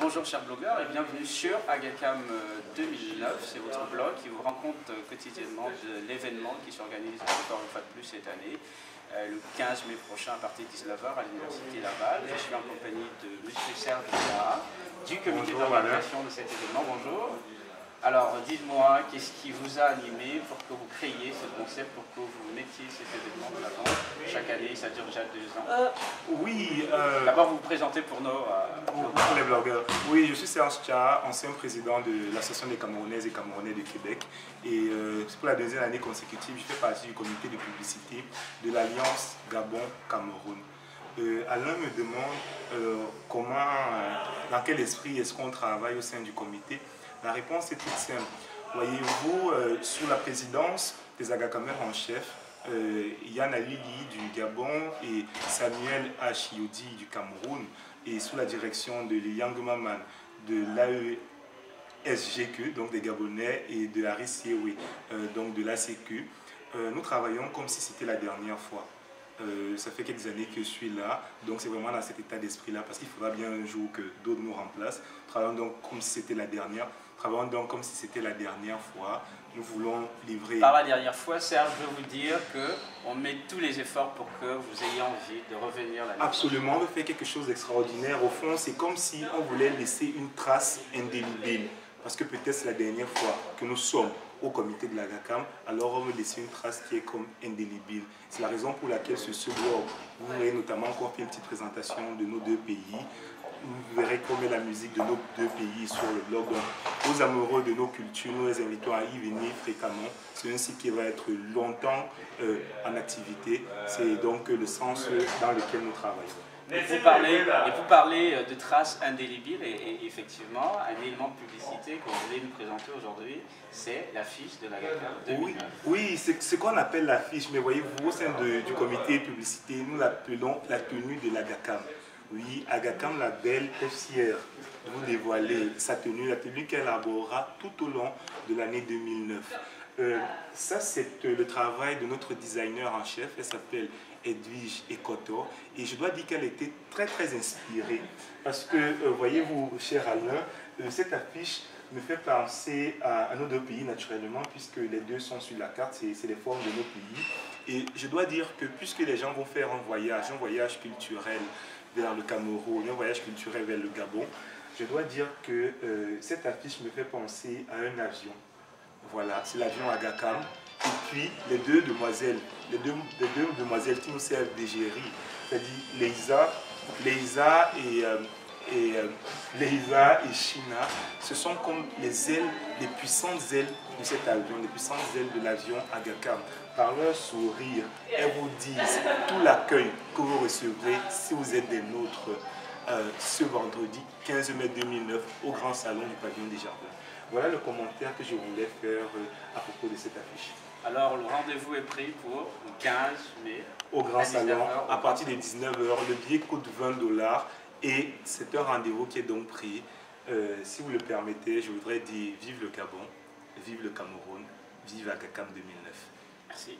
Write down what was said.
Bonjour chers blogueurs et bienvenue sur Agacam 2009, c'est votre blog qui vous rend compte quotidiennement de l'événement qui s'organise encore une fois de plus cette année, le 15 mai prochain à partir de 19h à l'Université Laval. Je suis en compagnie de M. Serge Duprat, du comité d'organisation de cet événement. Bonjour. Alors dites-moi, qu'est-ce qui vous a animé pour que vous créiez ce concept, pour que vous mettiez cet événement de l'avant chaque année? Ça dure déjà 2 ans. D'abord vous vous présentez pour pour les blogueurs. Oui, je suis Serge Duprat, ancien président de l'Association des Camerounaises et Camerounais de Québec. Et pour la deuxième année consécutive, je fais partie du comité de publicité de l'Alliance Gabon-Cameroun. Alain me demande dans quel esprit est-ce qu'on travaille au sein du comité. La réponse est toute simple. Voyez-vous, sous la présidence des Agakamers en chef, Yann Alili du Gabon et Samuel Achiodi du Cameroun, et sous la direction de Liang Maman de l'AESGQ, donc des Gabonais, et de Harry Siewe, donc de l'ACQ, nous travaillons comme si c'était la dernière fois. Ça fait quelques années que je suis là, donc c'est vraiment dans cet état d'esprit-là, parce qu'il faudra bien un jour que d'autres nous remplacent. Travaillons donc comme si c'était la dernière. Travaillons donc comme si c'était la dernière fois. Nous voulons livrer... Par la dernière fois, Serge, je veux vous dire qu'on met tous les efforts pour que vous ayez envie de revenir l'année prochaine. Absolument, on veut faire quelque chose d'extraordinaire. Au fond, c'est comme si on voulait laisser une trace indélébile. Parce que peut-être c'est la dernière fois que nous sommes au comité de l'Agacam, alors on veut laisser une trace qui est comme indélébile. C'est la raison pour laquelle ce blog, vous verrez notamment encore fait une petite présentation de nos deux pays. Vous verrez comme est la musique de nos deux pays sur le blog. Donc, aux amoureux de nos cultures, nous les invitons à y venir fréquemment. C'est un site qui va être longtemps en activité. C'est donc le sens dans lequel nous travaillons. Et vous parlez de traces indélébiles et effectivement, un élément de publicité que vous voulez nous présenter aujourd'hui, c'est l'affiche de l'Agacam 2009. Oui, c'est ce qu'on appelle l'affiche, mais voyez-vous, au sein du comité publicité, nous l'appelons la tenue de l'Agacam. Oui, Agacam la Belle est fière de vous dévoiler sa tenue, la tenue qu'elle élaborera tout au long de l'année 2009. Ça, c'est le travail de notre designer en chef. Elle s'appelle Edwige Ekoto. Et je dois dire qu'elle était très inspirée. Parce que, voyez-vous, cher Alain, cette affiche me fait penser à nos deux pays naturellement, puisque les deux sont sur la carte, c'est les formes de nos pays. Et je dois dire que puisque les gens vont faire un voyage culturel vers le Cameroun, un voyage culturel vers le Gabon, je dois dire que cette affiche me fait penser à un avion. Voilà, c'est l'avion Agacam. Et puis les deux demoiselles qui nous servent d'égérie, c'est-à-dire Leïsa et China, ce sont comme les ailes, les puissantes ailes de cet avion, les puissantes ailes de l'avion Agacam. Par leur sourire, elles vous disent tout l'accueil que vous recevrez si vous êtes des nôtres ce vendredi 15 mai 2009 au Grand Salon du Pavillon des Jardins. Voilà le commentaire que je voulais faire à propos de cette affiche. Alors le rendez-vous est pris pour le 15 mai au Grand Salon à partir de 19h. Le billet coûte 20 $ et c'est un rendez-vous qui est donc pris. Si vous le permettez, je voudrais dire vive le Gabon, vive le Cameroun, vive Agacam 2009. Merci.